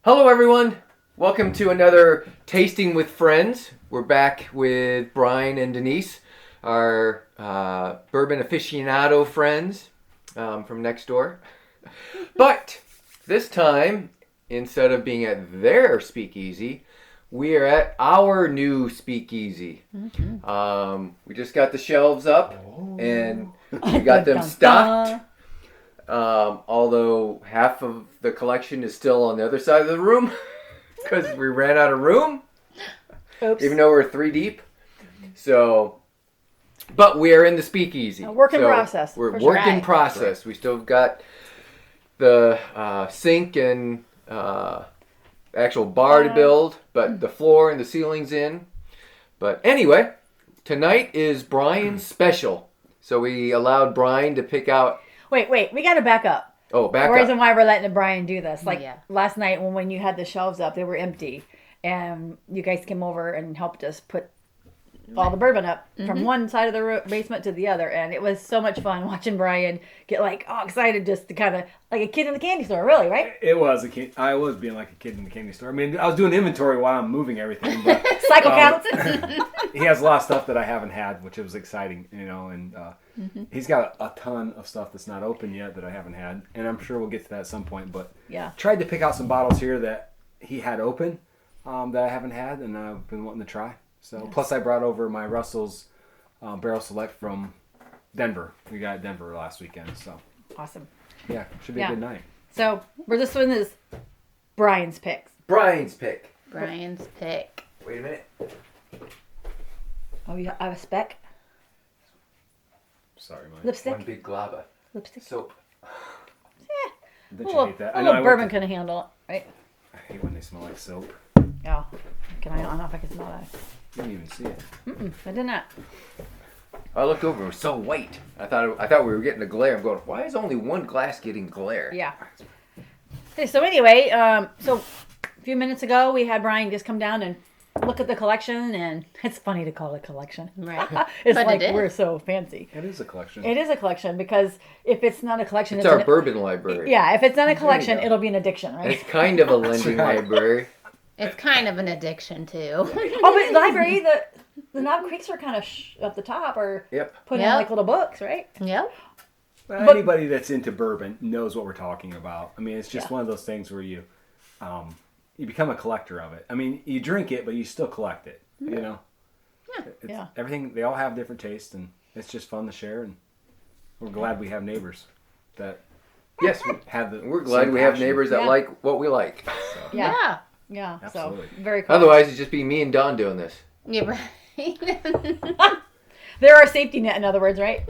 Hello everyone, welcome to another Tasting with Friends. We're back with Brian and Denise, our bourbon aficionado friends from next door. But this time, instead of being at their speakeasy, we are at our new speakeasy. We just got the shelves up and we got them stocked. Although half of the collection is still on the other side of the room because we ran out of room. Oops. Even though we're 3 deep. So, but we are in the speakeasy. A work in process. We're work in process. We still got the sink and actual bar to build, but the floor and the ceiling's in. But anyway, tonight is Brian's special. So we allowed Brian to pick out. Wait, we got to back up. Oh, back up. The reason why we're letting Brian do this. Last night when you had the shelves up, they were empty. And you guys came over and helped us put all the bourbon up from one side of the basement to the other. And it was so much fun watching Brian get all excited just to kind of like a kid in the candy store, really, right? It was a kid. I was being like a kid in the candy store. I mean, I was doing inventory while I'm moving everything. But, Cycle counts. He has a lot of stuff that I haven't had, which was exciting, and he's got a ton of stuff that's not open yet that I haven't had. And I'm sure we'll get to that at some point. But yeah, tried to pick out some bottles here that he had open. That I haven't had and I've been wanting to try. So yes. Plus I brought over my Russell's Barrel Select from Denver. We got Denver last weekend. So awesome. Yeah, should be a good night. So this one is Brian's picks. Brian's pick. Brian's pick. Wait a minute. Oh, you have a speck? Sorry, Mike. Lipstick? One big glob. Lipstick? Soap. Did you hate that? A little bourbon can handle it, right? I hate when they smell like soap. Yeah. I don't know if I can smell that. You didn't even see it. I did not. I looked over, it was so white. I thought we were getting a glare. I'm going, why is only one glass getting glare? Yeah. Okay, so anyway, so a few minutes ago we had Brian just come down and look at the collection, and it's funny to call it a collection. Right. It's but like we're so fancy. It is a collection. It is a collection because if it's not a collection... It's our bourbon library. Yeah, if it's not a collection, it'll be an addiction, right? It's kind of a lending library. It's kind of an addiction, too. Oh, but the library, the Knob Creeks are kind of up the top or put in like little books, right? Yep. Well, anybody that's into bourbon knows what we're talking about. I mean, it's just one of those things where you become a collector of it. I mean, you drink it, but you still collect it, you know? Yeah. Everything, they all have different tastes, and it's just fun to share, and we're glad we have neighbors that we're glad we have neighbors that like what we like. So. Yeah, absolutely. So very cool. Otherwise, it'd just be me and Don doing this. Yeah, right. They're our safety net, in other words, right?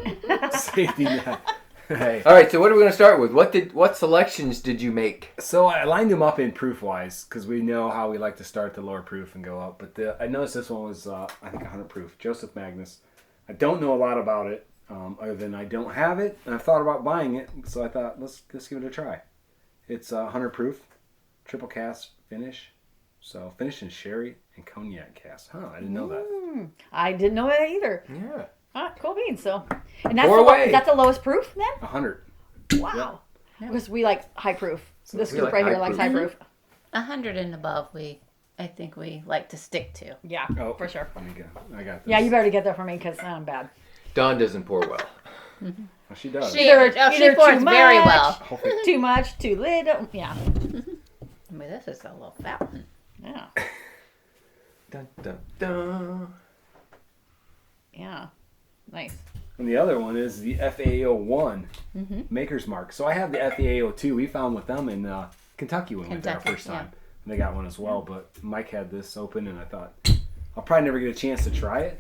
Safety net. Hey. All right, so what are we going to start with? What selections did you make? So I lined them up in proof-wise because we know how we like to start the lower proof and go up. But I noticed this one was, I think, 100 proof. Joseph Magnus. I don't know a lot about it other than I don't have it. And I've thought about buying it, so I thought, let's give it a try. It's 100 proof, triple cask finish. So finished in sherry and cognac cask. Huh, I didn't know that. I didn't know that either. Yeah. Cool beans. So, and that's the lowest proof then? 100. Wow. Because we like high proof. So this group like right here likes high proof. 100 and above, I think we like to stick to. Yeah, for sure. Let me go. I got this. Yeah, you better get that for me because I'm bad. Dawn doesn't pour well. Well, she does. She pours very well. Too much, too little. Yeah. I mean, this is a little fountain. Yeah. Dun, dun, dun. Yeah. Nice. And the other one is the FAO1 Maker's Mark. So I have the FAO2. We found with them in Kentucky when we went there our first time. And they got one as well. But Mike had this open, and I thought, I'll probably never get a chance to try it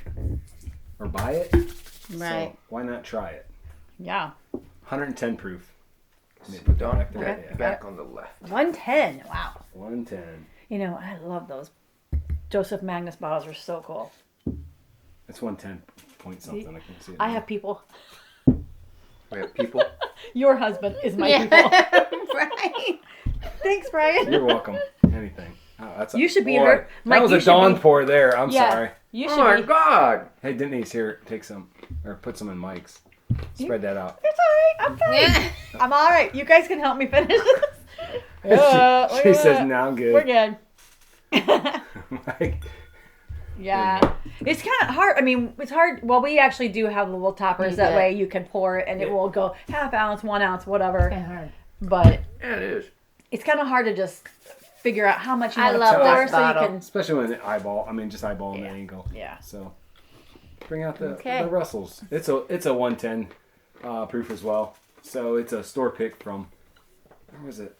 or buy it. Right. So why not try it? Yeah. 110 proof. Put Dawn back on the left. 110. Wow. 110. You know, I love those. Joseph Magnus bottles are so cool. It's 110 point something. I can't see it. I have people. We have people. Your husband is my people. Right. Thanks, Brian. You're welcome. Anything. Oh, you should be in her. That was a Dawn pour there. I'm sorry. You should my God. Hey, Denise, here, take some. Or put some in Mike's. Spread that out. It's all right. I'm fine. I'm all right. You guys can help me finish this. She says, "No, I'm good." We're good. Like, Yeah. It's kind of hard. I mean, it's hard. Well, we actually do have the little toppers. That way you can pour it and it will go half ounce, 1 ounce, whatever. It's hard. But Yeah, it is. it's kind of hard to just figure out how much you I want love to pour this so you bottle. can. especially when just eyeballing the angle. Yeah. So bring out the Okay. Russells. It's a 110 proof as well. So it's a store pick from, where was it?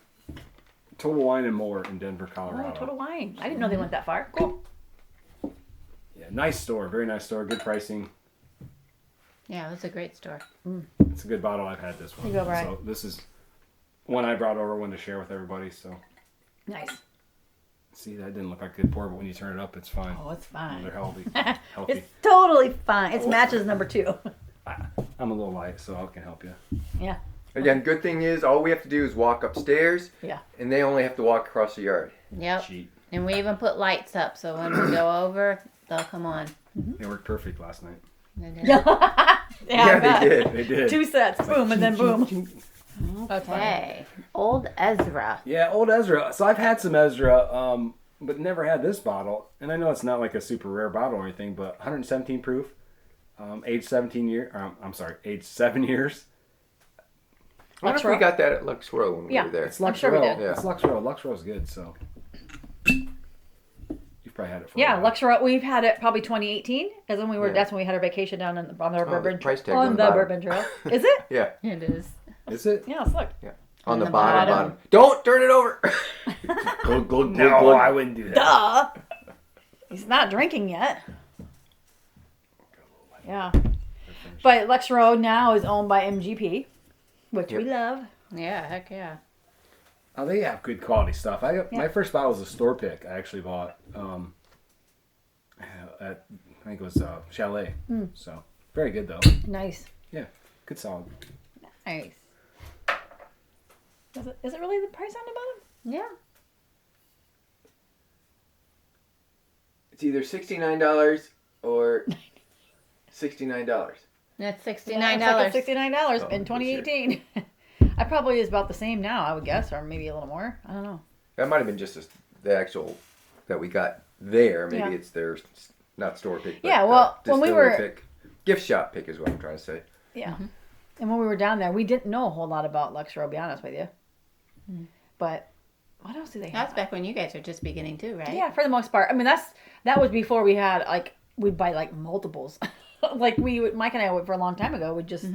Total Wine and More in Denver, Colorado. Oh, Total Wine. I didn't know they went that far. Cool. Yeah, nice store. Very nice store. Good pricing. Yeah, it was a great store. It's a good bottle. I've had this one. Here you go, Brian. So this is one I brought over, one to share with everybody. So Nice. see, that didn't look like a good pour, but when you turn it up, it's fine. Oh, it's fine. They're healthy. Healthy. It's totally fine. It matches number 2. I'm a little light, so I can help you. Yeah. Again, good thing is all we have to do is walk upstairs. Yeah. And they only have to walk across the yard. Yep. Cheat. And we even put lights up so when we go over, they'll come on. They worked perfect last night. They did. Yeah, they did. They did. 2 sets. Boom, and then boom. Okay. Old Ezra. Yeah, old Ezra. So I've had some Ezra, but never had this bottle. And I know it's not like a super rare bottle or anything, but 117 proof, aged 7 years. I wonder if we got that at Lux Row when we were there. It's Lux sure we Row. did. Yeah. It's Lux Row. Lux Row's good, so you've probably had it for a Yeah, while. Luxor. We've had it probably 2018. Is when we were. Yeah. That's when we had our vacation down on the the Bourbon price tag's on on the the bottom. Bourbon Trail. Is it? Yeah. It is. Is it? Yeah. Let's look. On the the bottom, bottom. bottom. Don't turn it over. Glug, glug, No, glug, glug. I wouldn't do that. Duh. He's not drinking yet. Yeah. But Lex Road now is owned by MGP, which we love. Yeah, heck yeah. Oh, they have good quality stuff. Yeah. My first bottle was a store pick. I actually bought at I think it was Chalet. So very good though. Nice. Yeah, good solid. Nice. Is it really the price on the bottom? Yeah. It's either $69 or $69. That's $69. $69 Oh, in 2018. I probably is about the same now, I would guess, or maybe a little more. I don't know. That might have been just the actual that we got there. Maybe Yeah. it's their not store pick. But, Yeah, well, when we distiller were- pick. Gift shop pick is what I'm trying to say. Yeah. And when we were down there, we didn't know a whole lot about Luxor, I'll be honest with you. But what else do they have? That's back when you guys were just beginning too, right? Yeah, for the most part. I mean, that was before we had we'd buy multiples. Mike and I would for a long time ago would just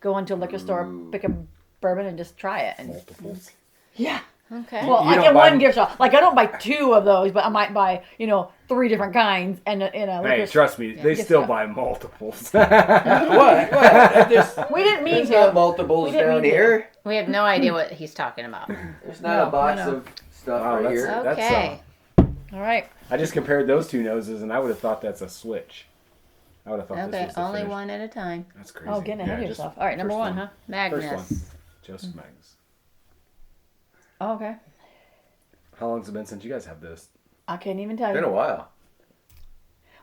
go into a liquor store, pick a bourbon, and just try it. And Multiples. yeah. Okay. Well, You I don't get buy- one gift shop. I don't buy 2 of those, but I might buy 3 different kinds and in a liquor Hey, store. trust me, they Gift still shop. buy multiples. What? We didn't mean There's to. not multiples We didn't down mean to. here. We have no idea what he's talking about. There's not a box no. of stuff Wow, right that's- here. That's, Okay. All right. I just compared those 2 noses, and I would have thought that's a switch. I would have thought this Okay, was the only finish. one at a time. That's crazy. Oh, getting ahead of just yourself. All right, number first 1, huh? Magnus. Joseph Magnus. Oh, okay. How long's it been since you guys have this? I can't even tell Been a you. while.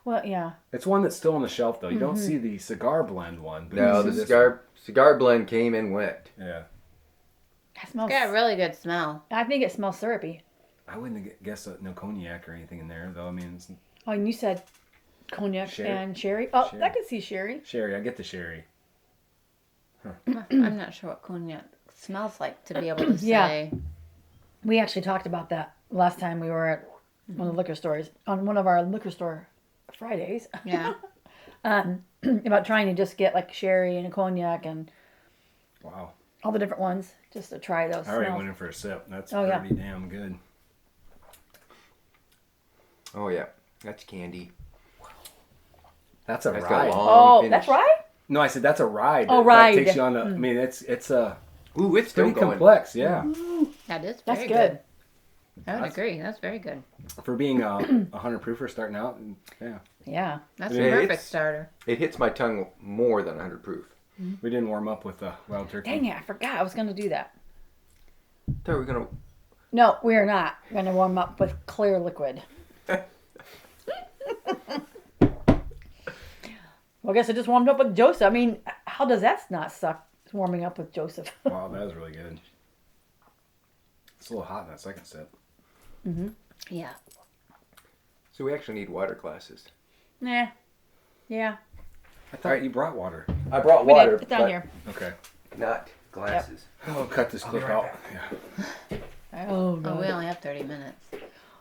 Well, yeah. It's one that's still on the shelf, though. You don't see the cigar blend one. But No, you see the this cigar blend came and went. one. Yeah. It smells. It's got a really good smell. I think it smells syrupy. I wouldn't have guessed no cognac or anything in there, though. I mean, it's Oh, and you said cognac Sherry. and sherry. Oh, Sherry. I could see sherry. sherry. I get the sherry. I'm not sure what cognac smells like to be able to Yeah. say. We actually talked about that last time we were at one of the liquor stores on one of our liquor store Fridays. Yeah. About trying to just get sherry and a cognac and Wow. all the different ones just to try those I already smells. went in for a sip. That's Oh, yeah. pretty damn good. Oh yeah, that's candy. That's a That's got ride. a long Oh, finish. that's right. No, I said that's a ride. Oh, That ride. takes you on a. I mean, it's Ooh, it's still pretty going. complex. Yeah. That is That's very good. I would agree. That's very good. For being a 100 proofer starting out, yeah. Yeah. That's Yeah, a perfect it's- starter. It hits my tongue more than 100 proof. We didn't warm up with wild turkey. Dang it, I forgot I was going to do that. Thought we were gonna. No, we are not going to warm up with clear liquid. Well, I guess I just warmed up with Joseph. I mean, how does that not suck, warming up with Joseph? Wow, that was really good. It's a little hot in that second sip. Yeah. So we actually need water glasses. Nah. Yeah. I thought you brought water. I brought We did. water, It's down but here. Okay. not glasses. I'll cut this clip out. Yeah. Oh, Oh, God. we only have 30 minutes.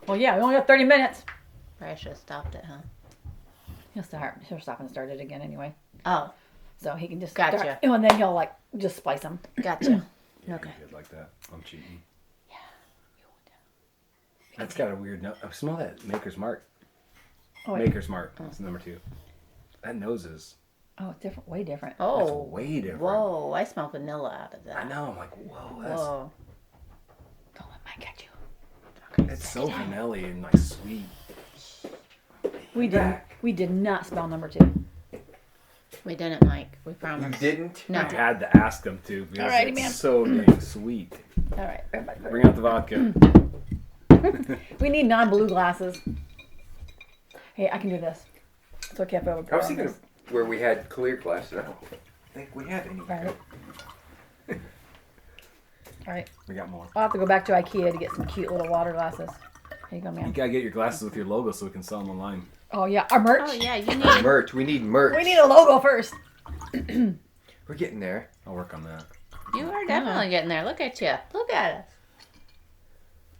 Well, yeah, we only got 30 minutes. Probably should have stopped it, huh? He'll stop and start it again anyway. Oh, So he can just Gotcha. start, and then he'll like just splice them. gotcha. Yeah, Okay. you did like that. I'm cheating. Yeah. That's got a weird note. I smell that Maker's Mark. Oh, wait. Maker's Mark. That's number 2. That nose is Oh, it's different. Way different. that's Oh, way different. whoa. I smell vanilla out of that. I know. I'm like, whoa. That's, Whoa. Don't let Mike catch you. It's so vanilla and like sweet. We did not spell number 2. We didn't, Mike. We You promised. didn't? No. I had to ask them to because Alrighty, it's man. so dang sweet. All right. Everybody. Bring out the vodka. We need non-blue glasses. Hey, I can do this. It's okay if I would. I was thinking of where we had clear glasses. I don't think we have any. Right. All right. We got more. I'll have to go back to IKEA to get some cute little water glasses. Here you go, You man. gotta get your glasses with your logo so we can sell them online. Oh yeah, our merch. Oh, yeah. You need. Merch. We need merch. We need a logo first. We're getting there. I'll work on that. You are definitely getting there. Look at you. Look at us.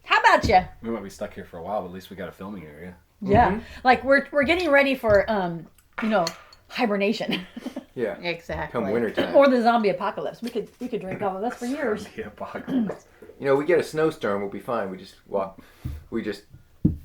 How about you? We might be stuck here for a while, but at least we got a filming area. Yeah, like we're getting ready for hibernation Yeah. Exactly. Come wintertime. or the zombie apocalypse. We could drink off of this for years. The apocalypse. You know, we get a snowstorm, we'll be fine. We just walk. We just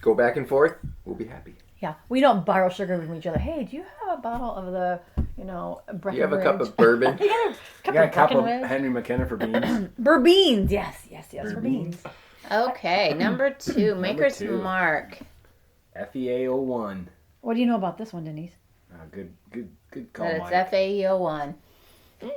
go back and forth. We'll be happy. Yeah, we don't borrow sugar from each other. Hey, do you have a bottle of the Do you have a cup of bourbon? You got a You got a cup of Breckenridge? Henry McKenna for beans? Bourbons. Yes, Bourbons. Okay. Number 2. Maker's 2. Mark. FEA01. What do you know about this one, Denise? Good call, That it's Mike. FAEO1.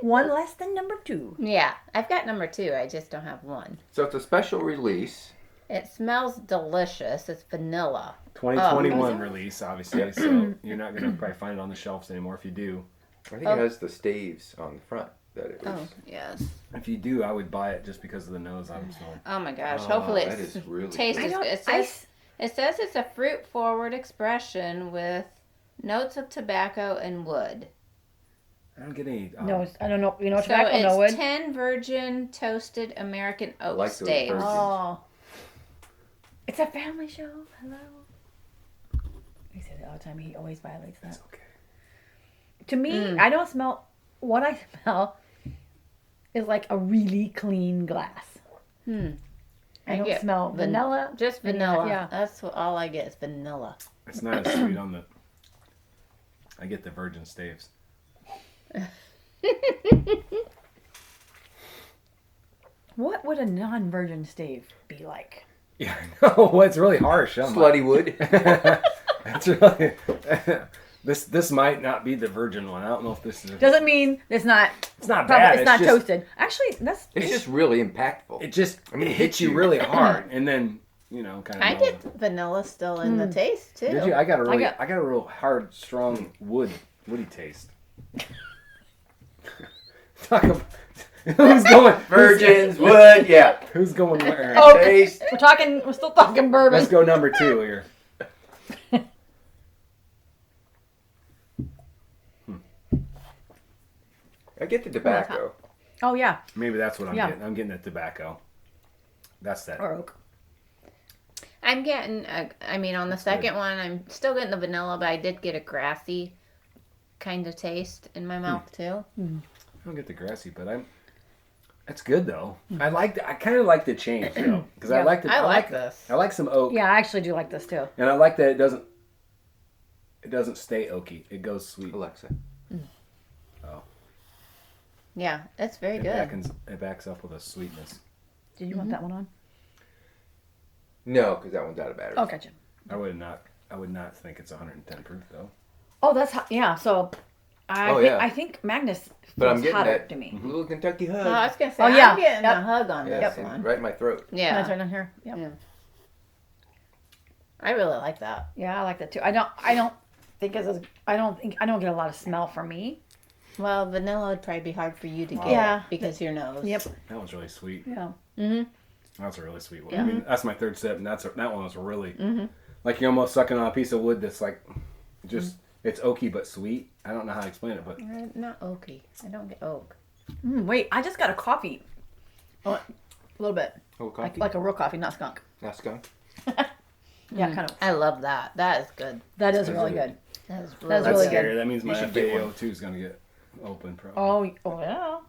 One less than number 2. Yeah. I've got number 2. I just don't have 1. So it's a special release. It smells delicious. It's vanilla. 2021 release, obviously, so you're not going to probably find it on the shelves anymore. If you do, I think it has the staves on the front. That it was. Oh, yes. if you do, I would buy it just because of the nose I'm smelling. Oh my gosh. Oh, Hopefully that it's is really tastes good. good. It says it's a fruit forward expression with notes of tobacco and wood. I don't get any. No, I don't know. You know So tobacco? No it's wood. 10 virgin toasted American oak like those staves. virgin. Oh, it's a family show. Hello. He says it all the time. He always violates that. It's okay. To me, I don't smell. What I smell is like a really clean glass. I don't get smell vanilla. Just vanilla. Yeah. That's all I get is vanilla. It's not as sweet on the. I get the virgin staves. What would a non-virgin stave be like? Yeah, I know. Well, it's really harsh. Huh, Mike? Slutty wood. That's really. This might not be the virgin one. I don't know if this is. Doesn't mean it's not. It's not Probably, bad. it's not just, toasted. Actually, that's. It's just really impactful. It just. I mean, it hits you really hard, and then kind of. I get vanilla still in the taste too. Did you? I got a really. got- I got a real hard, strong woody taste. Talk about. Who's going? Virgins, wood, yeah. Who's going where? Oh, Taste. we're still talking bourbon. Let's go number 2 here. I get the tobacco. Oh yeah, Maybe that's what I'm Yeah. getting. I'm getting the tobacco. That's that. or oak. I'm getting, on the second one, I'm still getting the vanilla, but I did get a grassy kind of taste in my mouth too. I don't get the grassy, but I'm. That's good though. I kind of like the change though, because I Yeah. like the. I like this. I like some oak, Yeah, I actually do like this too. and I like that it doesn't. It doesn't stay oaky. It goes sweet. Alexa. Yeah, it's very good. It backs up with a sweetness. Did you want that one on? No, because that one's out of battery. Oh, gotcha. I would not think it's 110 proof though. Oh, that's hot. Yeah. So, I think Magnus But I'm feels getting hotter that to me. little Kentucky hug. Oh, I was gonna say, Oh, yeah. I'm getting Yep. a hug on Yeah, this it's one. right in my throat. Yeah, That's right on here. Yep. Yeah. I really like that. Yeah, I like that too. I don't think I don't get a lot of smell from me. Well, vanilla would probably be hard for you to get Yeah. because your nose. Yep. That one's really sweet. Yeah. Mm-hmm. That's a really sweet one. Yeah. I mean, that's my third sip, and that one was really like you're almost sucking on a piece of wood that's like just it's oaky but sweet. I don't know how to explain it, but Not oaky. I don't get oak. Wait, I just got a coffee. Oh, a little bit. Oh, coffee? Like a real coffee, not skunk. Not skunk. Yeah, kind of. I love that. That is good. That is really good. That is That's really really scary. good. That means my You should get FAO2 is gonna get open probably. Oh yeah.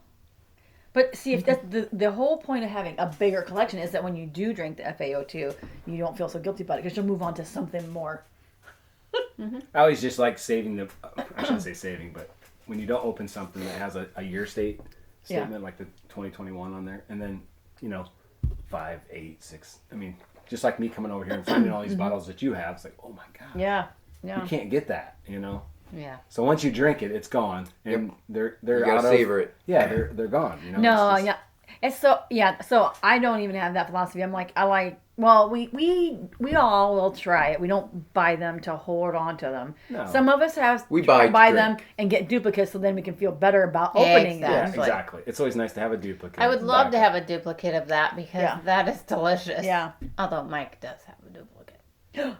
But see, if that's the whole point of having a bigger collection is that when you do drink the FAO2, you don't feel so guilty about it because you'll move on to something more. I always just like saving the. I shouldn't say saving, but when you don't open something that has a year statement like the 2021 on there, and then 5, 8, 6. I mean, just like me coming over here and finding all these bottles that you have, it's like, oh my god, Yeah. you Yeah. can't get that, Yeah. So once you drink it, it's gone, and they're You out gotta of, savor it. Yeah, they're gone. No, It's just- yeah. It's so I don't even have that philosophy. I'm like, well, we all will try it. We don't buy them to hold on to them. No. Some of us have We buy to them drink. and get duplicates so then we can feel better about Yeah, opening Yeah, them. exactly. exactly. It's always nice to have a duplicate. I would love to have a duplicate of that because that is delicious. Yeah. Although Mike does have a duplicate.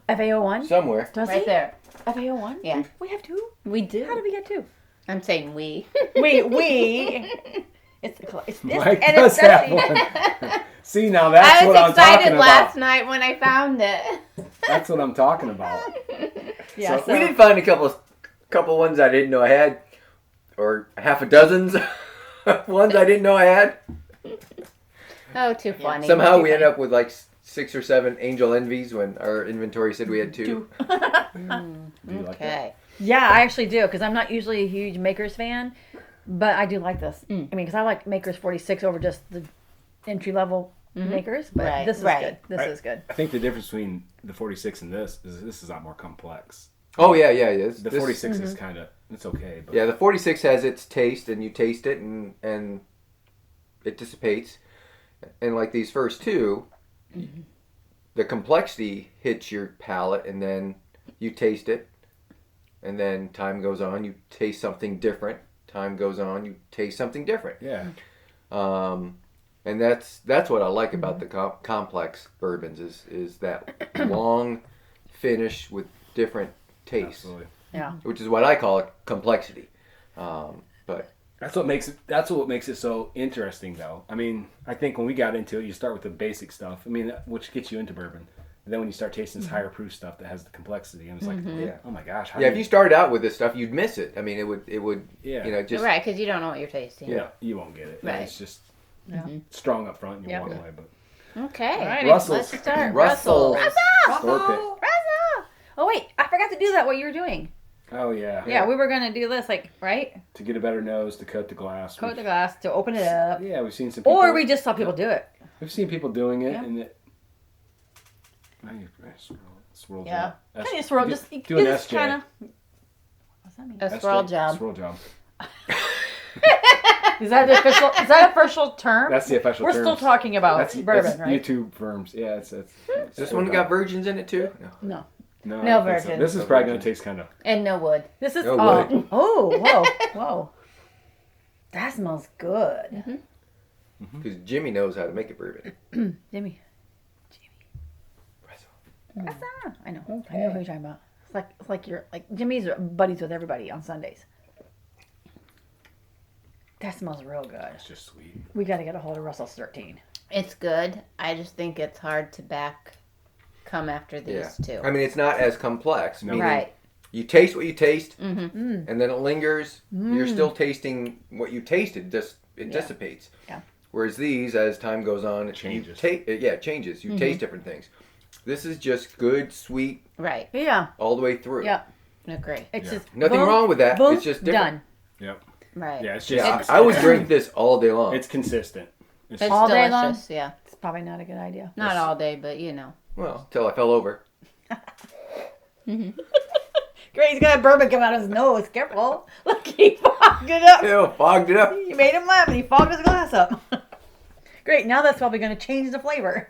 FAO1? Somewhere. Does Right he? there. FAO1? Yeah. We have two? We do. How did we get two? I'm saying we. we. It's this, Mike and does it's have Dusty. one. See, now that's I what was I'm talking excited about. last night when I found it. That's what I'm talking about. Yeah, We did find a couple ones I didn't know I had, or half a dozens ones I didn't know I had. Oh, too funny. Somehow Too we end funny. up with like 6 or 7 Angel Envies when our inventory said we had 2. Do you like that? Okay. Yeah, I actually do because I'm not usually a huge Makers fan, but I do like this. I mean, because I like Makers 46 over just the entry level Makers, but Right, this is right. good. This is good. I think the difference between the 46 and this is a lot more complex. Oh yeah. The 46 is kind of it's okay, but Yeah, the 46 has its taste, and you taste it, and it dissipates. And like these first two, the complexity hits your palate, and then you taste it, and then time goes on, you taste something different. Time goes on, you taste something different. yeah, And that's what I like about the complex bourbons is that long finish with different tastes, absolutely. Yeah. which is what I call it complexity. But That's what makes it so interesting, though. I mean, I think when we got into it, you start with the basic stuff. I mean, which gets you into bourbon. And then when you start tasting this higher proof stuff that has the complexity, and it's like, oh my gosh, how yeah, do if you started out with this stuff, you'd miss it. I mean, it would Yeah. just Right, because you don't know what you're tasting. you won't get it. Right. It's just Yeah. strong up front, and you Yeah. walk away. But Okay. Alrighty. Russell's. Let's start. Russell's. store pick. Russell! Oh wait, I forgot to do that. What you were doing? Oh yeah. Yeah, we were gonna do this, like, right? To get a better nose, to coat the glass. Coat the glass to open it up, Yeah, we've seen some people. or we just saw people do it. We've seen people doing it, Yeah. and it. Swirl Yeah. job. Kind of just swirl, do- just do an just SJ. kind of. What's that mean? A swirl job. Swirl job. Is that the official? Is that official term? That's the official We're term. still talking about bourbon, that's right? YouTube firms. Yeah, it's Is this one got virgins in it too? No. No, No, No I don't think so. virgin. This is No probably virgin. going to taste kind of. And no wood. this is. Oh, Whoa. That smells good, Because Jimmy knows how to make a bourbon. Jimmy. Russell. I know who you're talking about. It's like you're like Jimmy's buddies with everybody on Sundays. That smells real good. It's just sweet. We got to get a hold of Russell's 13. It's good. I just think it's hard to come after these two. I mean, it's not as complex. No. Meaning Right. You taste what you taste, Mm-hmm. and then it lingers. You're still tasting what you tasted. Just it dissipates. Yeah. Whereas these, as time goes on, it changes. It changes. You taste different things. This is just good, sweet, Right. Yeah. all the way through. Yeah. Agree. It's Yeah. just Nothing boom, wrong with that. Boom, It's just different. done. Yep. Right. Yeah, it's just. Yeah, I would drink this all day long. It's consistent. It's It's All day delicious. Yeah. It's probably not a good idea. Not all day, but you know. Well, till I fell over. Great, he's got a bourbon come out of his nose. Careful. Look, he fogged it up. Ew, fogged it up. You made him laugh and he fogged his glass up. Great, now that's probably going to change the flavor.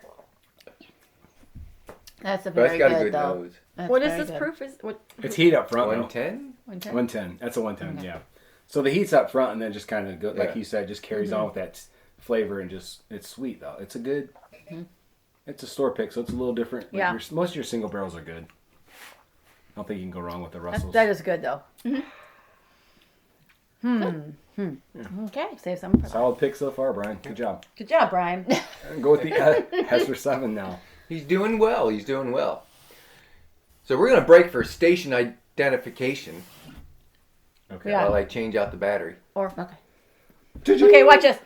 That's a But very it's got a good good though. nose. That's What is very this good. proof? Is what? It's heat up front. 110? 110? 110. That's a 110. Yeah. So the heat's up front, and then just kind of go, like Yeah. you said, just carries on with that flavor, and just it's sweet though. It's a good. It's a store pick, so it's a little different. Like Yeah. most of your single barrels are good. I don't think you can go wrong with the Russells. That is good though. Okay. Save some for that. Solid pick so far, Brian. Good job. Good job, Brian. And go with the Ezra 7 now. He's doing well. He's doing well. So we're going to break for station identification Okay. Yeah. while I change out the battery. Or Okay. okay, watch this.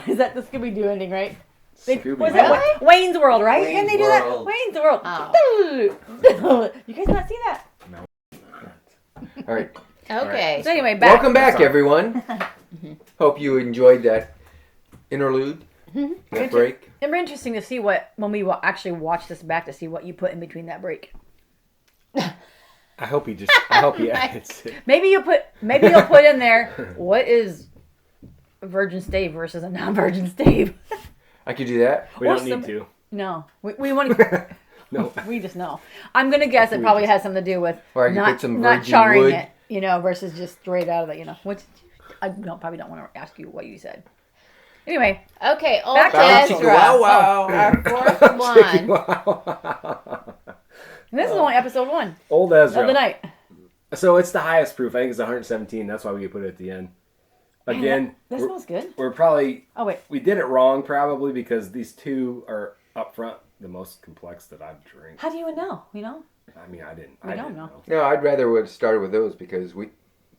Is that the Scooby Doo ending, right? Scooby Was Doo. it Wayne's World, right? Wayne's Can they do World. that? Wayne's World. Oh. You guys not see that? All right. Okay. So anyway, back. Welcome back, everyone. Hope you enjoyed that interlude, that break. It'd be interesting to see what when we actually watch this back to see what you put in between that break. I hope he edits it. Maybe you'll put in there what is a virgin stave versus a non-virgin stave. I could do that. We Or don't some- need to. No, we want to. No. We just know. I'm gonna guess it probably has something to do with Or I could not, put some not virgin charring wood. it, versus just straight out of it, Which I probably don't want to ask you what you said. Anyway, Okay. Old Back to Bouncy Ezra. wow wow. Our fourth one. Wow. and this is only episode 1 Old of the Ezra. night. So it's the highest proof. I think it's 117. That's why we put it at the end. Again, That smells good. we're probably Oh wait, we did it wrong probably because these two are up front the most complex that I've drank. how do you know? I mean, I didn't. We I don't didn't know. No, I'd rather would have started with those because we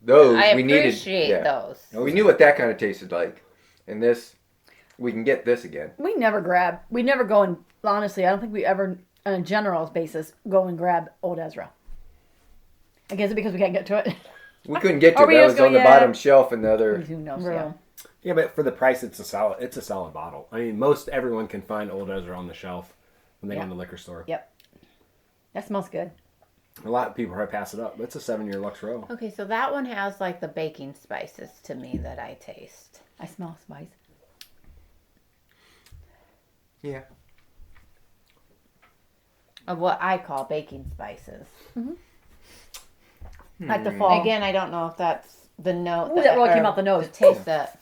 needed. appreciate Yeah. those. We knew what that kind of tasted like, and this we can get this again. We never go and honestly, I don't think we ever, on a general basis, go and grab Old Ezra. I guess it's because we can't get to it. We couldn't get to Or it. we That just was go, on the yeah. bottom shelf in the other. Who knows? Room. Yeah, but for the price, it's a solid bottle. I mean, most everyone can find Old Ezra on the shelf when they go in the liquor store. Yep. That smells good. A lot of people probably pass it up. It's a 7-year Lux Row. Okay, so that one has like the baking spices to me that I taste. I smell spice. Yeah. Of what I call baking spices. Like the fall. Again, I don't know if that's the note. Ooh, that really came out the nose. The taste that.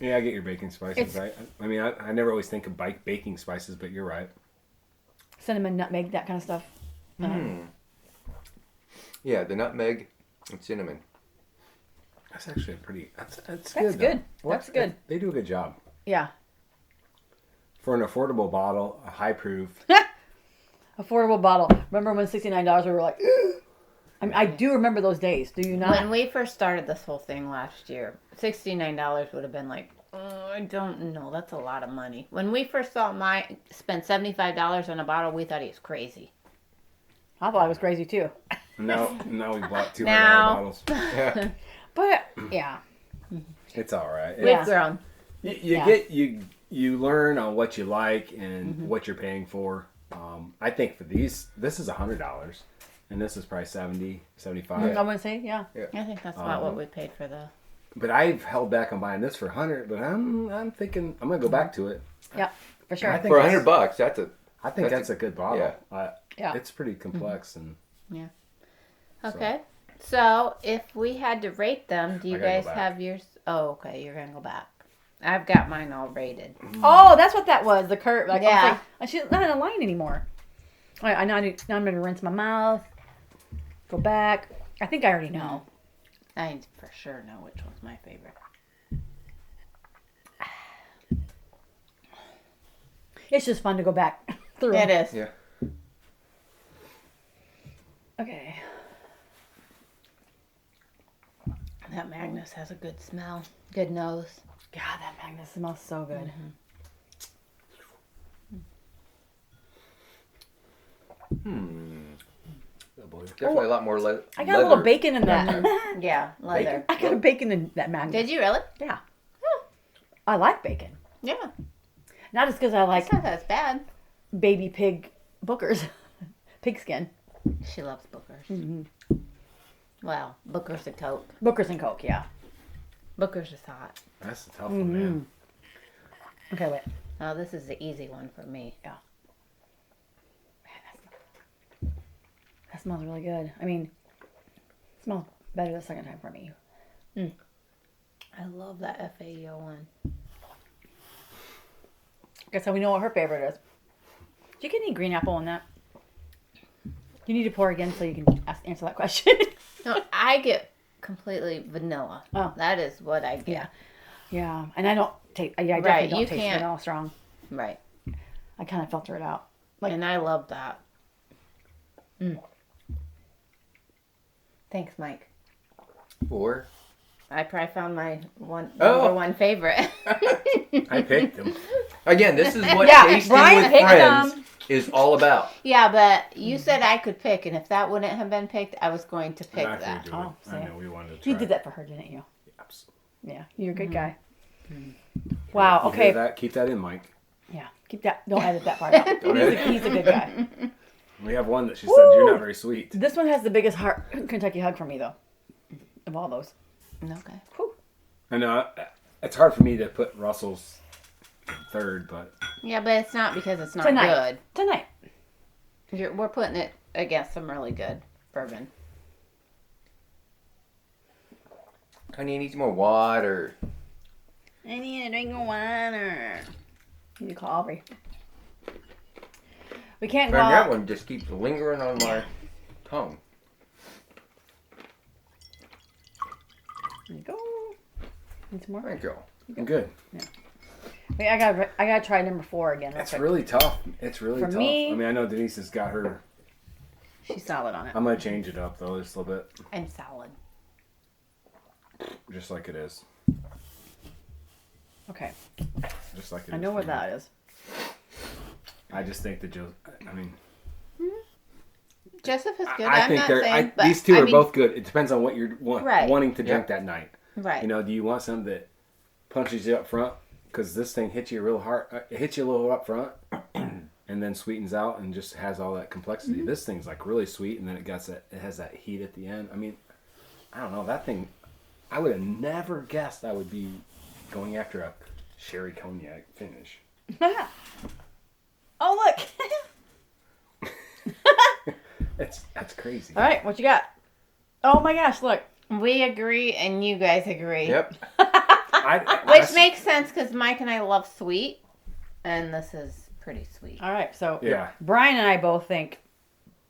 Yeah, I get your baking spices. It's- I mean, I never always think of baking spices, but you're right. Cinnamon, nutmeg, that kind of stuff. Yeah, the nutmeg and cinnamon. That's actually a pretty. That's That's good. good. though. That's good. They do a good job Yeah. for an affordable bottle, a high proof. Affordable bottle. Remember when $69 we were like, I mean, I do remember those days. Do you not? When we first started this whole thing last year, $69 would have been like, I don't know, that's a lot of money. When we first saw spent $75 on a bottle, we thought he was crazy. I thought I was crazy too. Now we bought $200 Now- bottles. Yeah. But yeah. It's all right. Yeah. We've grown. You learn on what you like and what you're paying for. I think for these, this is $100, and this is probably 70, 75. I wouldn't say, yeah. I think that's about what we paid for the. But I've held back on buying this for 100. But I'm thinking I'm gonna go back to it. Yeah, for sure. I think For that's- $100, that's a. I think That's that's a good bottle. Yeah. It's pretty complex and Okay. So if we had to rate them, do you I gotta go guys back. have yours? Oh, okay. You're gonna go back. I've got mine all rated. Oh, that's what that was. The curve. Like, Yeah. she's not in a line anymore. All right, now I'm going to rinse my mouth. Go back. I think I already know. I for sure know which one's my favorite. It's just fun to go back through. It is. Yeah. Okay. That Magnus has a good smell, good nose. God, that Magnus smells so good. oh boy. Definitely a lot more leather. I got a little bacon in that. Yeah, leather. I got a bacon in that Magnus. Did you really? Yeah. I like bacon. Yeah. Not just because I like It's not that bad. baby pig bookers. Pigskin. She loves Bookers. Well, Bookers and Coke. Bookers and Coke, yeah. Bookers is hot. That's a tough one, man. Okay, wait. Oh, this is the easy one for me. That smells really good. I mean, it smells better the second time for me. I love that FAO one. Guess how we know what her favorite is. Did you get any green apple in that? You need to pour again so you can answer that question. No, I get completely vanilla. Oh. That is what I get. Yeah, and I don't take. I definitely Right, don't you taste can't- vanilla strong. Right. I kind of filter it out. And I love that. Thanks, Mike. 4. I probably found my Oh. number one favorite. I picked them. Again, this is what Yeah, tasting Brian with picked friends them. is all about. Yeah, but you said I could pick, and if that wouldn't have been picked, I was going to pick I that. figured you would. Oh, I see. know we wanted to try. You did that for her, didn't you? Absolutely. Yeah, you're a good guy. Wow. You Okay. hear that? Keep that in, Mike. Yeah. Keep that. Don't edit that part out. He's a good guy. We have one that she said you're not very sweet. This one has the biggest Kentucky hug for me, though, of all those. Okay. Whew. I know it's hard for me to put Russell's third, but Yeah, but it's not because it's not Tonight. Tonight. good. We're putting it against some really good bourbon. Honey needs more water. I need a drink of water. You need to call Aubrey. We can't go Man, that out. one just keeps lingering on my tongue. There you go. Need some more? Thank you. I'm good. Wait, I gotta try number 4 again. real It's quick. really tough. It's really For tough. me- I mean, I know Denise has got her. She's solid on it. I'm gonna change it up though, just a little bit, And salad. just like it is. Okay. Just like it is. I know where for me. that is. I just think that Joe. I mean, Joseph is good. I I'm think not they're. saying, but These two I are mean, both good. It depends on what you're Right. wanting to drink Yeah. that night. right. You know, do you want something that punches you up front? Because this thing hits you real hard. It hits you a little up front, and then sweetens out and just has all that complexity. Mm-hmm. This thing's like really sweet, and then it has that heat at the end. I mean, I don't know that thing. I would have never guessed I would be going after a sherry cognac finish. Oh, look. That's crazy. All right, what you got? Oh my gosh, look. We agree, and you guys agree. Yep. Which makes sense because Mike and I love sweet, and this is pretty sweet. All right, so Yeah. Brian and I both think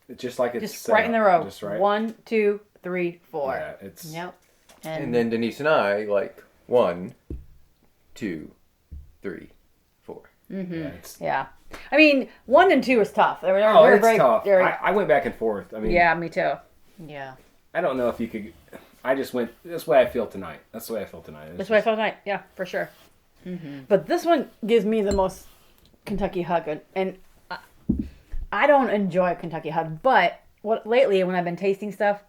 It's just like it's just set right in the up, row. Just right. 1, 2, 3, 4. Yeah, it's. Yep. And then Denise and I like 1, 2, 3, 4. Yeah, it's, Yeah. I mean, 1 and 2 is tough. They're it's very, tough. very- I went back and forth. I mean, yeah, me too. Yeah. I don't know if you could. I just went. That's the way I feel tonight. That's the way I feel tonight. It's That's what I just- felt tonight. Yeah, for sure. But this one gives me the most Kentucky hug, and I don't enjoy a Kentucky hug. But lately when I've been tasting stuff,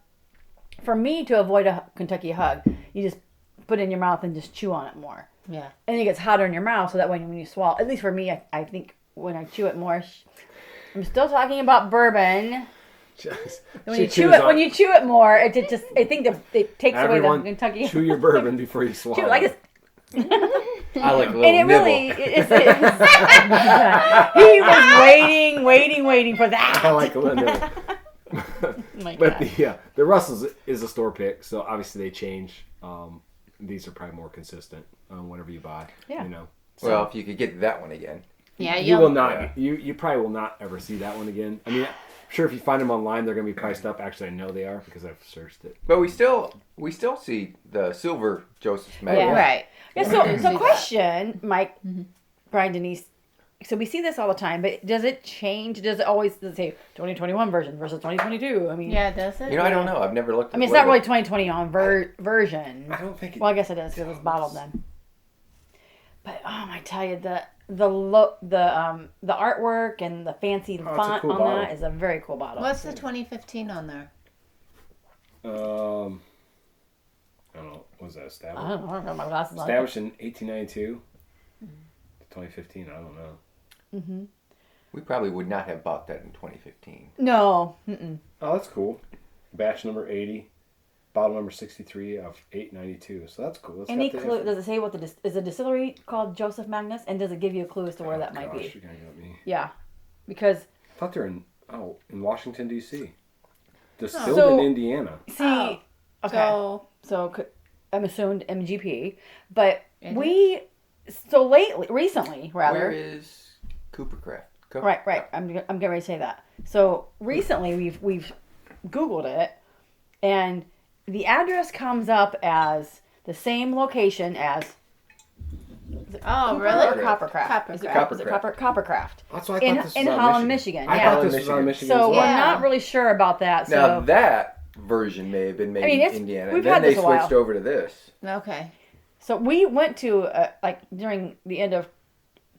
for me to avoid a Kentucky hug, you just put it in your mouth and just chew on it more, Yeah. and it gets hotter in your mouth. So that way, when you swallow, at least for me, I think when I chew it more, I'm still talking about bourbon. Just- When she you chew chews it, on- when you chew it more, it just I think that it takes Everyone, away the Kentucky. chew your bourbon before you swallow. Chew like it's. I like a little And it nibble. really is. He was waiting for that. I like a little nibble. My But God. the Russells is a store pick, so obviously they change. These are probably more consistent on whatever you buy. Yeah. You know. Well, if you could get that one again. Yeah. You will not. Yeah. You probably will not ever see that one again. I mean, I'm sure if you find them online, they're going to be priced up. Actually, I know they are because I've searched it. But we still see the silver Joseph's Magnus. Yeah. Right. Yeah, See so that. question, Mike, Brian, Denise. So we see this all the time, but does it change? Does it always say 2021 version versus 2022? I mean, Yeah, does it? You know, I don't know. I've never looked at I mean, it's the not really label. 2020 on version. I don't think. Well, I guess it is because it's bottled then. But I tell you, the artwork and the fancy a font cool on bottle. that is a very cool bottle. What's the 2015 on there? I don't know. What was that I established? don't know. I don't have my glasses on. Established in 1892. 2015. I don't know. We probably would not have bought that in 2015. No. Mm-mm. Oh, that's cool. Batch number 80, bottle number 63 of 892. So that's cool. It's Any got the clue? info. Does it say what is a distillery called Joseph Magnus? And does it give you a clue as to where that might Gosh, be? you're gonna get me. Yeah, because I thought they were in Washington D.C. Distilled So- in Indiana. see, okay, So so could, I'm assumed MGP, but Mm-hmm. recently rather. Where is Coopercraft? Right. I'm getting ready to say that. So recently we've Googled it, and the address comes up as the same location as. Oh, really? Or Coppercraft. Is it Coppercraft? That's what I thought this was In out Holland, Michigan. Michigan. I Yeah. thought this was out of Michigan So as we're well. Yeah. not really sure about that. Now So that version may have been made in Indiana. we've And then had they this a while. switched over to this. Okay. So we went to during the end of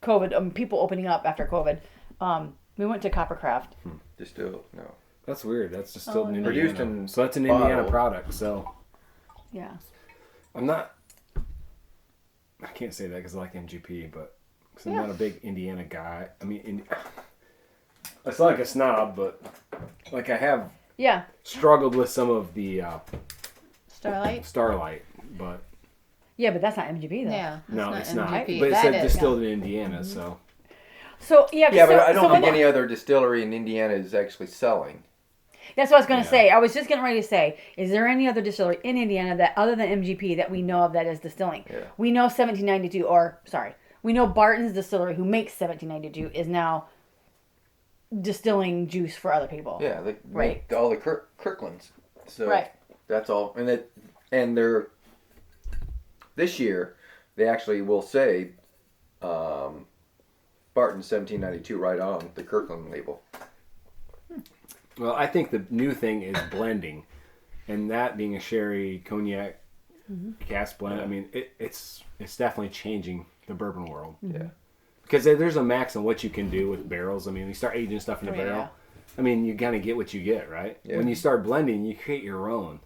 COVID, people opening up after COVID. We went to Coppercraft. Distill, no. That's weird. That's distilled in Indiana. Produced in So that's an bottle. Indiana product. So Yeah. I'm not. I can't say that because I like MGP, but because I'm not a big Indiana guy. I mean, I sound like a snob, but like I have Yeah. struggled with some of the Starlight? but Yeah, but that's not MGB though. Yeah. no, not it's not. MGP. But it That said is. distilled in Indiana, so So yeah. Yeah, so, but I don't so think when- any other distillery in Indiana is actually selling. That's what I was going to Yeah. say. I was just getting ready to say, is there any other distillery in Indiana that, other than MGP, that we know of that is distilling? Yeah. We know 1792, we know Barton's Distillery, who makes 1792, is now distilling juice for other people. Yeah, they Right. make all the Kirklands. So Right. that's all. And they're this year they actually will say Barton 1792 right on the Kirkland label. well, I think the new thing is blending, and that being a sherry cognac cask blend. I mean, it's definitely changing the bourbon world. Yeah. Because there's a max on what you can do with barrels. I mean, you start aging stuff in a Oh, barrel. yeah. I mean, you kind of get what you get, right? Yeah. When you start blending, you create your own.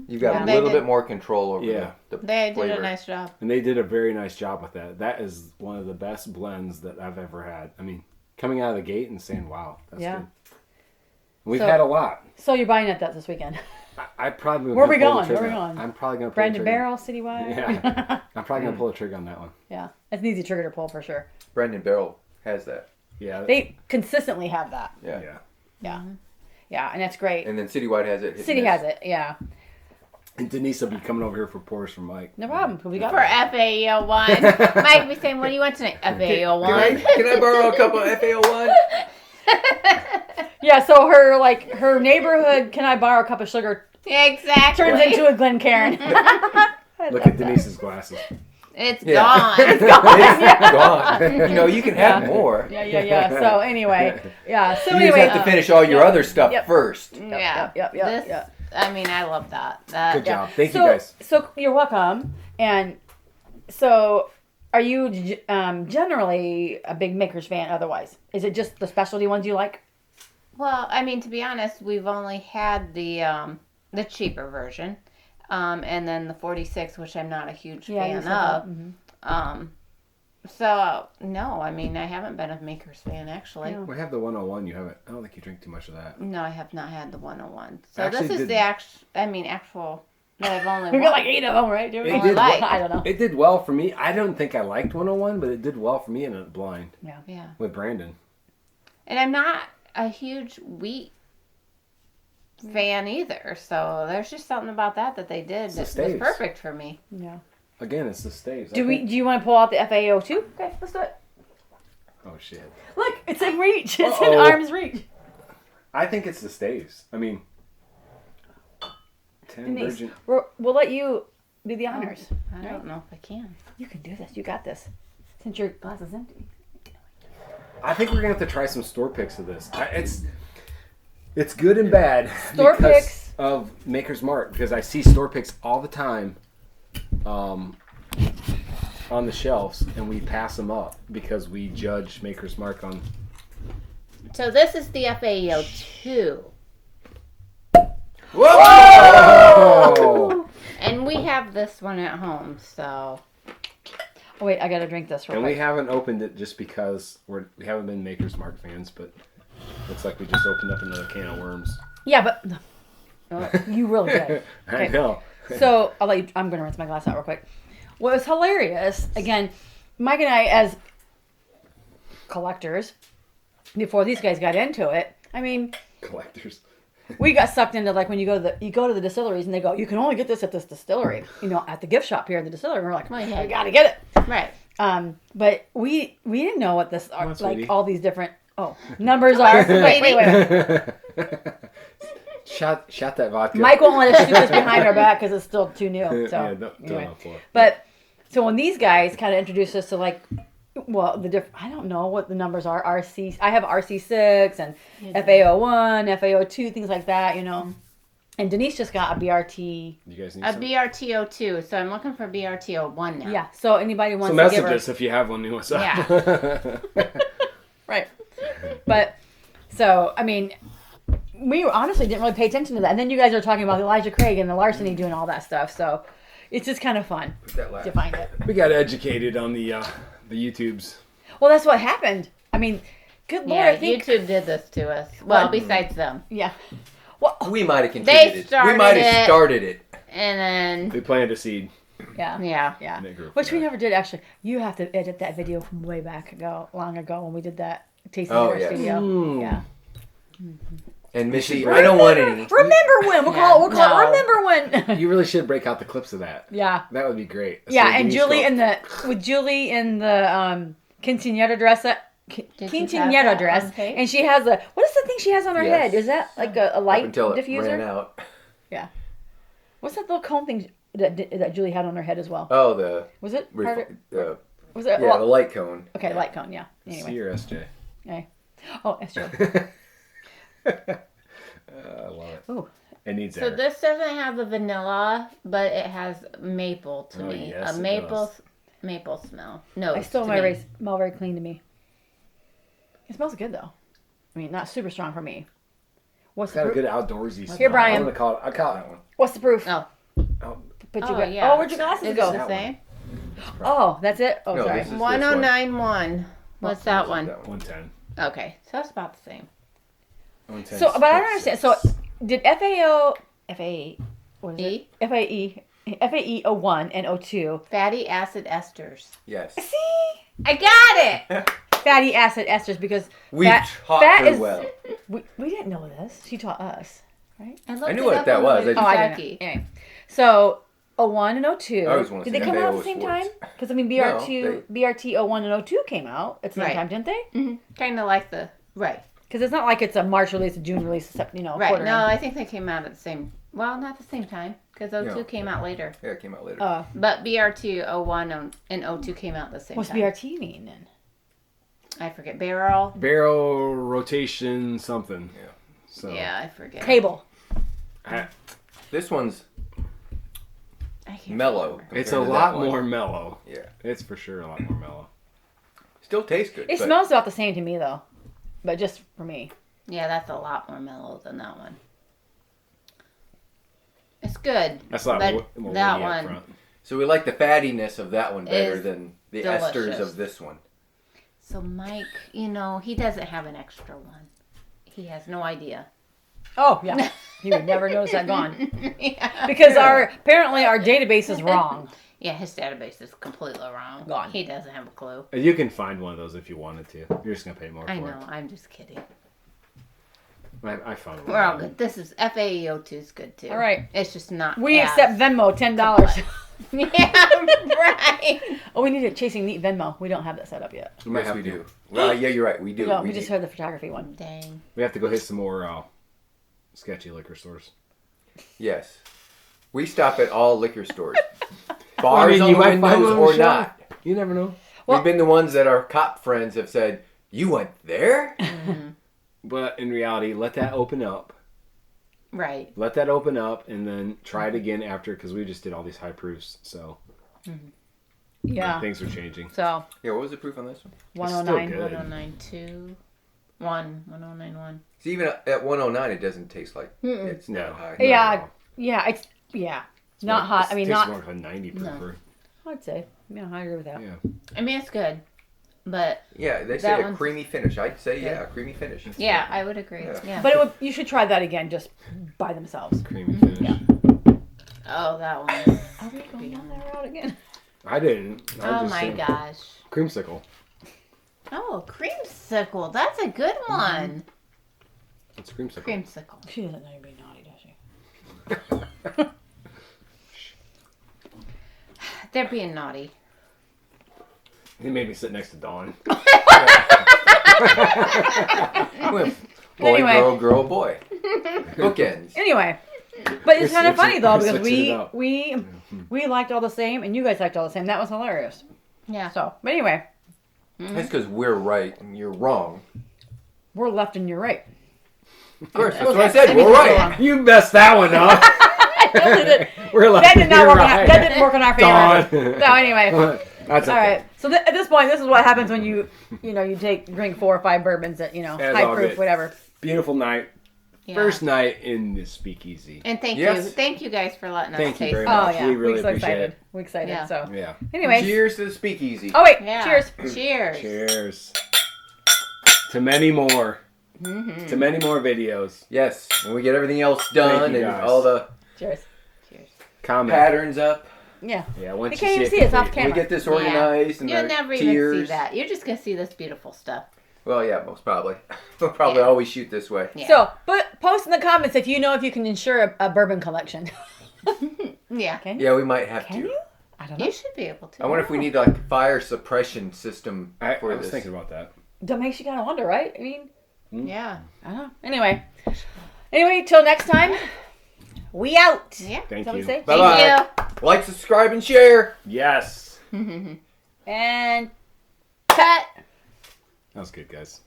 You got Yeah. a They little did- bit more control over Yeah. the They did flavor. a nice job. And they did a very nice job with that. That is one of the best blends that I've ever had. I mean, coming out of the gate and saying, wow, that's Yeah. good. We've So- had a lot. So you're buying at that this weekend. I probably Where we gonna pull going? the Where we trigger. going? I'm probably going to pull Brandon the trigger. Barrel, Citywide? Yeah. I'm probably going to pull the trigger on that one. Yeah. That's an easy trigger to pull for sure. Brendan Barrel has that. Yeah. They consistently have that. Yeah. Yeah. Yeah. Yeah, and that's great. And then Citywide has it. hit City and miss. has it, yeah. And Denise will be coming over here for pours from Mike. No problem. We got For FAO 1. Mike be saying, what do you want tonight? FAO 1. Can I borrow a couple of FAO1? Yeah, so her neighborhood, can I borrow a cup of sugar, Exactly. turns into a Glencairn. Look at Denise's glasses. It's Yeah. gone. It's gone. You know, you can have more. Yeah. So anyway, yeah. So You anyway, just have to finish all your other stuff Yep. first. Yeah. Yep. This, I mean, I love that. Good yeah. job. Thank so, you guys. So you're welcome. And so, are you generally a big Makers fan? Otherwise, is it just the specialty ones you like? Well, I mean, to be honest, we've only had the cheaper version, and then the 46, which I'm not a huge fan you said of. that. So no, I mean, I haven't been a Makers fan actually. No. We have the 101. You haven't. I don't think you drink too much of that. No, I have not had the 101. So Actually this is did- the actual that I've only. We got won. like 8 of them, right? Do we? It did like- I don't know. It did well for me. I don't think I liked 101, but it did well for me in a blind Yeah, with Brandon. and I'm not a huge wheat fan either. So there's just something about that they did It's the that was staves. perfect for me. Yeah. Again, it's the staves. Do you want to pull out the FAO too? Okay, let's do it. Oh shit! Look, it's in reach. It's in Uh-oh. arm's reach. I think it's the staves. I mean, 10 Denise, virgin. we'll let you do the honors. I don't know if I can. You can do this. You got this. Since your glass is empty. I think we're gonna have to try some store picks of this. It's good and bad. Store because picks. of Maker's Mark, because I see store picks all the time, on the shelves, and we pass them up because we judge Maker's Mark on. So this is the FAO 2. Whoa! Oh! And we have this one at home, so Oh, wait, I gotta drink this real And we quick. haven't opened it just because we haven't been Maker's Mark fans, but looks like we just opened up another can of worms. Yeah, but you really did. I Okay. know. So I'll let you. I'm gonna rinse my glass out real quick. What was hilarious, again, Mike and I as collectors, before these guys got into it. I mean, Collectors. we got sucked into like when you go to the distilleries and they go, you can only get this at this distillery, at the gift shop here at the distillery. And we're like, we gotta get it. Right. But we didn't know what this are, sweetie. all these different numbers are. wait. Shot that vodka. Mike won't let us shoot this behind our back because it's still too new. So anyway. But so when these guys kind of introduced us to like, well, I don't know what the numbers are. I have RC6 and FAO1, FAO2, things like that, And Denise just got a BRT. You guys need A some? BRT02, so I'm looking for BRT01 now. Yeah. So anybody wants So to give message her, us if you have one new one. Yeah. right? But so I mean, we honestly didn't really pay attention to that, and then you guys are talking about Elijah Craig and the larceny doing all that stuff. So it's just kind of fun to find it. We got educated on the YouTubes. Well, that's what happened. I mean, good Lord, Yeah, I think YouTube did this to us. Well, besides them. yeah. Well, We might have contributed. started we might have it. started it. And then, We planted a seed. yeah. yeah. Yeah, They grew which we from never did actually. You have to edit that video from way back long ago when we did that tasting Oh, in our yeah. studio. Mm. Yeah. And Missy, I don't want any. Remember when? We'll call it. no. Remember when? You really should break out the clips of that. Yeah. That would be great. Yeah, So and Denise Julie go- with Julie in the quinceañera dress. you have Quinceañera that dress, on tape? and she has what is the thing she has on her Yes. head? Is that like a Up light until it diffuser? ran out. Yeah. What's that little cone thing that Julie had on her head as well? Oh, the Was it part of, was it? yeah, well, the light cone. okay, light cone. Yeah. C Anyway. or SJ? Okay. Oh, SJ. I love it. Ooh. It needs So air. this doesn't have the vanilla, but it has maple to Oh, me. yes, A it maple smell. No, I still smell very clean to me. It smells good though. I mean, not super strong for me. What's It's got the a proof? good outdoorsy smell. Here, Brian. I'm gonna call it. I call it that one. What's the proof? Oh. Oh, Put Oh, your yeah. Oh, where'd your glasses Is go? it the That same? Oh, that's it. Oh, No, sorry. this is- 1091. What's that one? 110. Okay, so it's about the same. 110. So, but I don't understand. So, did what is E? it? FAE 01 and 02 Fatty acid esters. Yes. see I got it! fatty acid esters because We fat taught her is well. we didn't know this. She taught us, right? I knew what that was. Oh, I didn't know. Anyway, so 01 and 02. I always wanna Did say they come out at FAO the same Schwartz. time? Because I mean, No, BRT 01 and 02 came out at the same Right. time, didn't they? Mm-hmm. Kind of like the right. Because it's not like it's a March release, a June release, Right. quarter No, end. I think they came out at the same. Well, not the same time because 02 No. came out later. Yeah, it came out later. But BRT 01 and 02 came out at the same What's time. BRT mean then? I forget. Barrel. Barrel rotation something. Yeah. So Yeah, I forget. Cable. This one's I can't mellow. remember. It's a compared to lot that one. more mellow. Yeah. It's for sure a lot more mellow. Still tastes good. It but smells about the same to me though, but just for me. Yeah, that's a lot more mellow than that one. It's good. That's a lot but more that woody up one. front. So we like the fattiness of that one better Is than the delicious. esters of this one. So Mike, he doesn't have an extra one. He has no idea. Oh yeah, you would never notice that gone Yeah. because apparently our database is wrong. Yeah, his database is completely wrong. Gone. He doesn't have a clue. You can find one of those if you wanted to. You're just gonna pay more I for know. I'm just kidding. it. I found one. We're all good. This is FAEO2 is good too. All right. It's just not. We as- accept Venmo, $10. Yeah, right. Oh, we need a Chasing Neat Venmo. We don't have that set up yet. We might Yes, have we to. do. Well, yeah, you're right. We do. No, we do. just heard the photography one. Dang. We have to go hit some more sketchy liquor stores. Yes. We stop at all liquor stores. Bars I mean, on you the might find windows one on or the shelf. not. You never know. Well- We've been the ones that our cop friends have said, "You went there?" But in reality, let that open up. Right. Let that open up and then try it again after because we just did all these high proofs. So Yeah. things are changing. So Yeah, what was the proof on this one? 109. good. 1092. 1091. See, even at 109, it doesn't taste like it's No. that high. No. Yeah, yeah. It's not hot. I mean, It tastes not. more like a 90 proofer. I'd say. Yeah, I agree with that. Yeah. I mean, it's good. But Yeah, they That say a one's- creamy finish. I'd say, yeah, a creamy finish. yeah, I would agree. Yeah. Yeah. But you should try that again, just by themselves. Creamy finish. Yeah. Oh, that one. Are we going down that route again? I didn't. I Oh just my said gosh. Creamsicle. Oh, creamsicle. That's a good one. It's creamsicle. Creamsicle. She doesn't know you're being naughty, does she? They're being naughty. He made me sit next to Dawn. Boy, Anyway. girl, boy. Bookends. Anyway, but it's kind of funny though because switching it up. we liked all the same and you guys liked all the same. That was hilarious. Yeah. So, but anyway, That's because we're right and you're wrong. we're left and you're right. Of course, that's what I said. We're right. You messed that one up. We're like, That did not you're work. right. That didn't work in our favor. Dawn. So anyway, That's all okay. right. So at this point, this is what happens when you drink 4 or 5 bourbons at That's high all proof, good. whatever. Beautiful night. Yeah. First night in the speakeasy. And thank you guys for letting us Thank you taste very it. much. Oh yeah, We really we're so appreciate excited. it. We're excited. Yeah. So Yeah. anyway, Cheers to the speakeasy. oh wait, Yeah. cheers. Cheers. Cheers. To many more. To many more videos. Yes, when we get everything else done you, and guys. all the Cheers. Cheers. Comment. patterns up, Yeah. Yeah, once You you can't even it see it, it's off complete. we camera. get this organized and You'll the never tiers. even see that. You're just gonna see this beautiful stuff. Well, yeah, most probably. We'll probably always shoot this way. Yeah. So, but post in the comments if you know if you can insure a bourbon collection. Yeah. Can you? Yeah, we might have Can to. you? I don't know. You should be able to. I wonder if we need like a fire suppression system I for was this. thinking about that. That makes you kind of wonder, right? I mean, Yeah. I don't know. Anyway, till next time, we out. Yeah. Thank Shall we you. say? Bye-bye. Thank Like, subscribe, and share. Yes. you. And cut. That was good, guys.